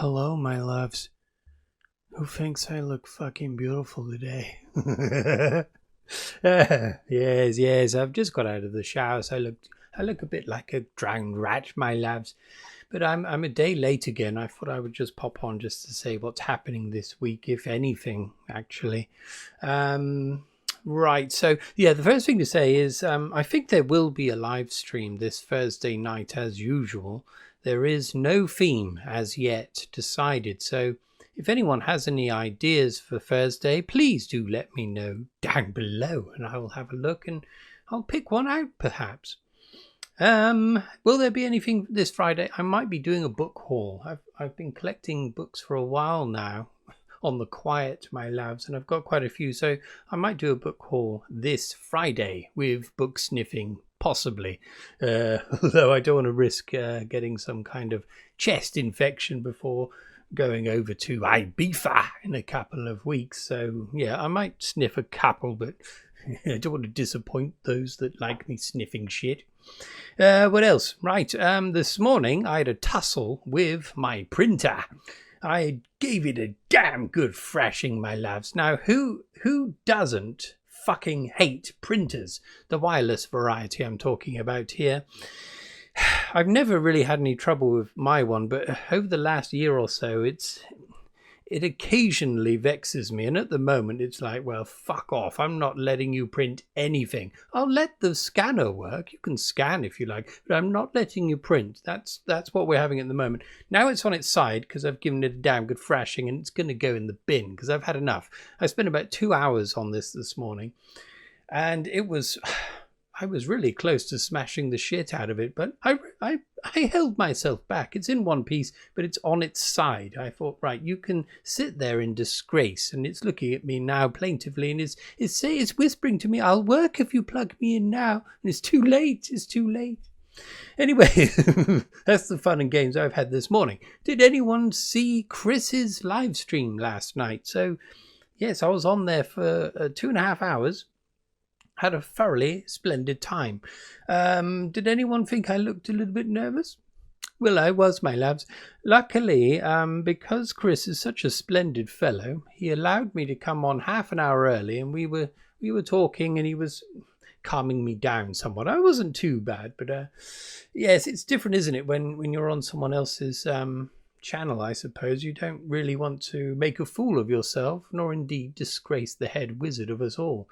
Hello, my loves. Who thinks I look fucking beautiful today? Yes. I've just got out of the shower, so I look a bit like a drowned rat, my loves. But I'm a day late again. I thought I would just pop on just to say what's happening this week, if anything, actually. Right. So yeah, the first thing to say is I think there will be a live stream this Thursday night as usual. There is no theme as yet decided. So if anyone has any ideas for Thursday, please do let me know down below and I will have a look and I'll pick one out perhaps. Will there be anything this Friday? I might be doing a book haul. I've been collecting books for a while now on the quiet, my loves, and I've got quite a few, so I might do a book haul this Friday with book sniffing, possibly, although I don't want to risk getting some kind of chest infection before going over to Ibiza in a couple of weeks. So yeah, I might sniff a couple, but I don't want to disappoint those that like me sniffing shit. What else? Right, this morning I had a tussle with my printer. I gave it a damn good thrashing, my loves. Now, who doesn't fucking hate printers? The wireless variety I'm talking about here. I've never really had any trouble with my one, but over the last year or so, it occasionally vexes me. And at the moment, it's like, well, fuck off. I'm not letting you print anything. I'll let the scanner work. You can scan if you like, but I'm not letting you print. That's what we're having at the moment. Now it's on its side because I've given it a damn good thrashing and it's going to go in the bin because I've had enough. I spent about 2 hours on this morning and I was really close to smashing the shit out of it, but I held myself back. It's in one piece, but it's on its side. I thought, right, you can sit there in disgrace, and it's looking at me now plaintively, and it's whispering to me, "I'll work if you plug me in now." And it's too late. It's too late. Anyway, that's the fun and games I've had this morning. Did anyone see Chris's live stream last night? So, yes, I was on there for 2.5 hours. Had a thoroughly splendid time. Did anyone think I looked a little bit nervous? Well, I was, my loves. Luckily, because Chris is such a splendid fellow, he allowed me to come on half an hour early, and we were talking, and he was calming me down somewhat. I wasn't too bad, but yes, it's different, isn't it, when you're on someone else's channel, I suppose. You don't really want to make a fool of yourself, nor indeed disgrace the head wizard of us all.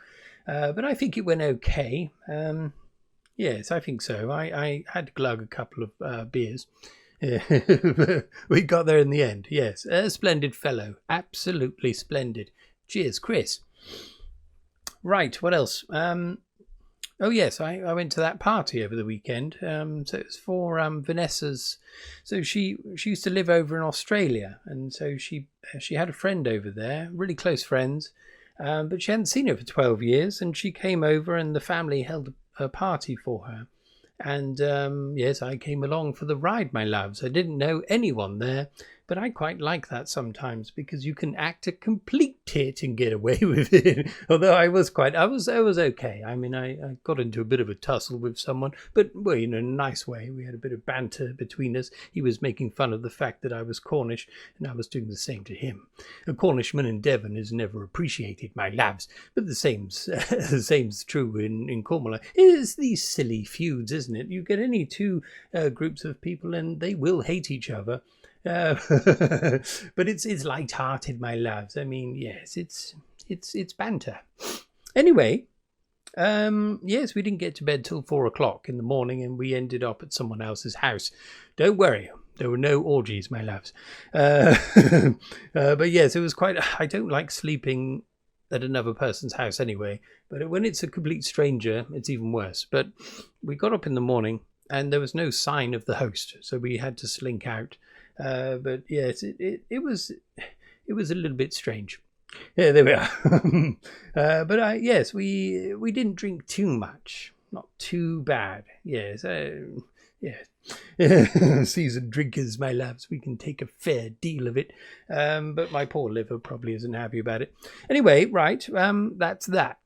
But I think it went okay. Yes, I think so. I had to glug a couple of beers. We got there in the end. Yes, a splendid fellow. Absolutely splendid. Cheers, Chris. Right, what else? Oh, yes, I went to that party over the weekend. So it was for Vanessa's. So she used to live over in Australia. And so she had a friend over there, really close friends. But she hadn't seen her for 12 years, and she came over and the family held a party for her. And yes, I came along for the ride, my loves. I didn't know anyone there, but I quite like that sometimes because you can act a complete tit and get away with it. Although I was okay. I mean, I got into a bit of a tussle with someone, but well, in a nice way. We had a bit of banter between us. He was making fun of the fact that I was Cornish, and I was doing the same to him. A Cornishman in Devon is never appreciated, my lads, but the same's true in Cornwall. It's these silly feuds, isn't it? You get any two groups of people, and they will hate each other. But it's light-hearted, my loves. I mean, yes, it's banter. Anyway, yes, we didn't get to bed till 4 o'clock in the morning, and we ended up at someone else's house. Don't worry, there were no orgies, my loves. But yes, it was quite. I don't like sleeping at another person's house anyway, but when it's a complete stranger, it's even worse. But we got up in the morning, and there was no sign of the host, so we had to slink out. But yes, it was a little bit strange. Yeah, there we are. But yes, we didn't drink too much, not too bad. Yes, yeah. Seasoned drinkers, my loves, we can take a fair deal of it. But my poor liver probably isn't happy about it. Anyway, right, that's that.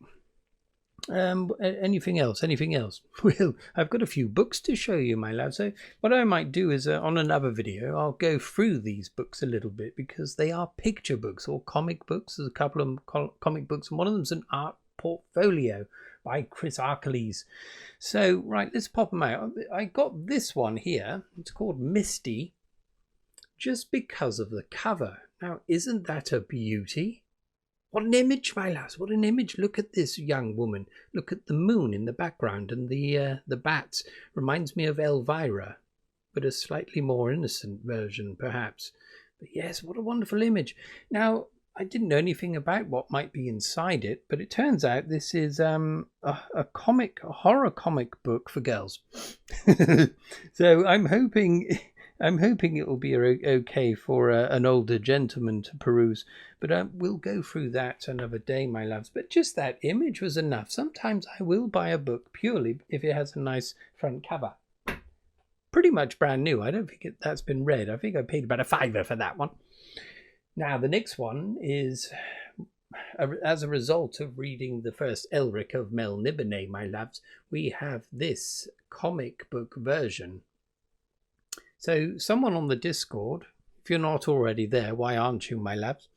Anything else? Anything else? Well, I've got a few books to show you, my lad. So what I might do is on another video, I'll go through these books a little bit because they are picture books or comic books. There's a couple of comic books, and one of them's an art portfolio by Chris Archilles. So, right, let's pop them out. I got this one here. It's called Misty, just because of the cover. Now, isn't that a beauty? What an image, my lads, what an image. Look at this young woman. Look at the moon in the background and the bats. Reminds me of Elvira, but a slightly more innocent version, perhaps. But yes, what a wonderful image. Now, I didn't know anything about what might be inside it, but it turns out this is a horror comic book for girls. So I'm hoping it will be okay for an older gentleman to peruse, but we'll go through that another day, my loves. But just that image was enough. Sometimes I will buy a book purely if it has a nice front cover. Pretty much brand new. I don't think that's been read. I think I paid about £5 for that one. Now, the next one is, as a result of reading the first Elric of Melniboné, my loves, we have this comic book version. So someone on the Discord, if you're not already there, why aren't you, my labs?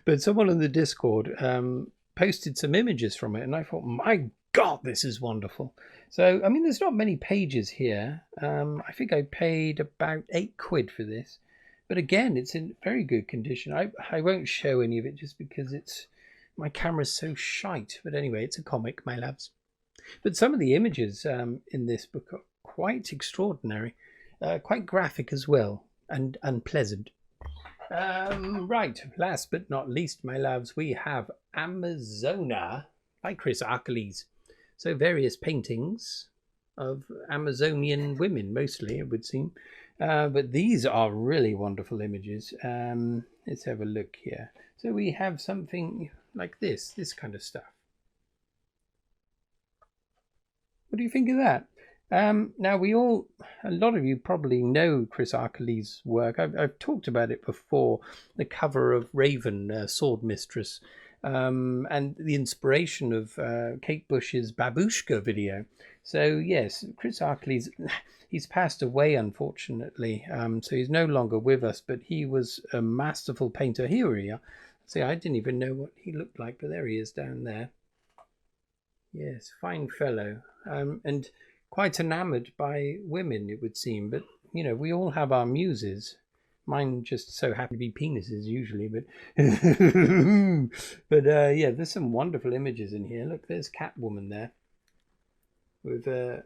But someone on the Discord posted some images from it, and I thought, my God, this is wonderful. So, I mean, there's not many pages here. I think I paid about £8 for this. But again, it's in very good condition. I won't show any of it just because my camera's so shite. But anyway, it's a comic, my labs. But some of the images in this book are quite extraordinary. Quite graphic as well, and unpleasant. Right, last but not least, my loves, we have Amazona by Chris Archilles. So various paintings of Amazonian women, mostly, it would seem. But these are really wonderful images. Let's have a look here. So we have something like this kind of stuff. What do you think of that? Now, a lot of you probably know Chris Archilles' work. I've talked about it before, the cover of Raven, Sword Mistress, and the inspiration of Kate Bush's Babushka video. So, yes, Chris Archilles, he's passed away, unfortunately, so he's no longer with us, but he was a masterful painter. Here we are. See, I didn't even know what he looked like, but there he is down there. Yes, fine fellow. And quite enamoured by women, it would seem, but you know, we all have our muses. Mine just so happen to be penises usually, but yeah, there's some wonderful images in here. Look, there's Catwoman there with a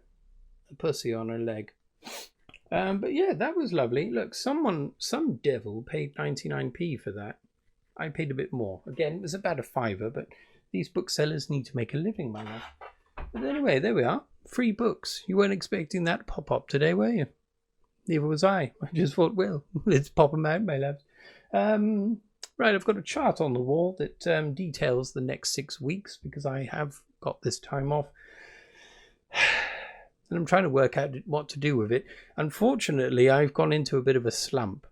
pussy on her leg. But yeah, that was lovely. Look, some devil paid 99p for that. I paid a bit more. Again, it was about a £5, but these booksellers need to make a living, my love. But anyway, there we are. Free books. You weren't expecting that to pop up today, were you? Neither was I. I just thought, well, let's pop them out, my loves. Right, I've got a chart on the wall that details the next 6 weeks because I have got this time off. And I'm trying to work out what to do with it. Unfortunately, I've gone into a bit of a slump.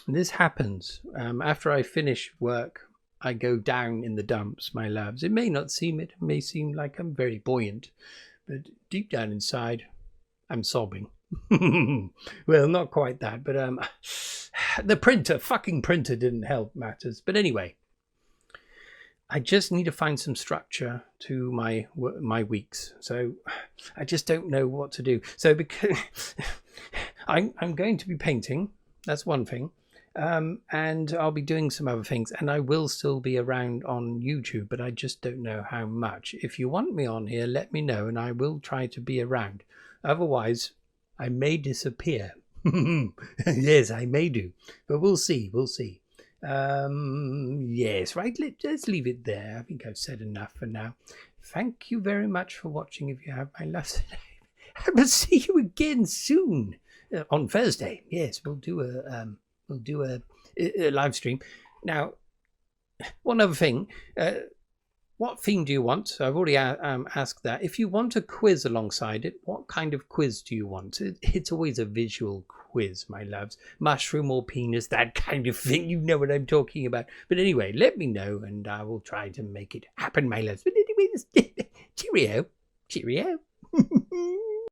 And this happens after I finish work. I go down in the dumps, my loves. It may not seem it. It may seem like I'm very buoyant. But deep down inside, I'm sobbing. Well, not quite that, but the fucking printer didn't help matters. But anyway, I just need to find some structure to my weeks. So I just don't know what to do. So because I'm going to be painting, that's one thing. And I'll be doing some other things, and I will still be around on YouTube, but I just don't know how much. If you want me on here, let me know, and I will try to be around. Otherwise, I may disappear. Yes, I may do, but we'll see. Yes, right, let's leave it there. I think I've said enough for now. Thank you very much for watching, if you have, my loves. I will see you again soon, on Thursday. Yes, we'll do a live stream. Now, one other thing. What theme do you want? So I've already asked that. If you want a quiz alongside it, what kind of quiz do you want? It's always a visual quiz, my loves. Mushroom or penis, that kind of thing. You know what I'm talking about. But anyway, let me know and I will try to make it happen, my loves. But anyway, Cheerio. Cheerio.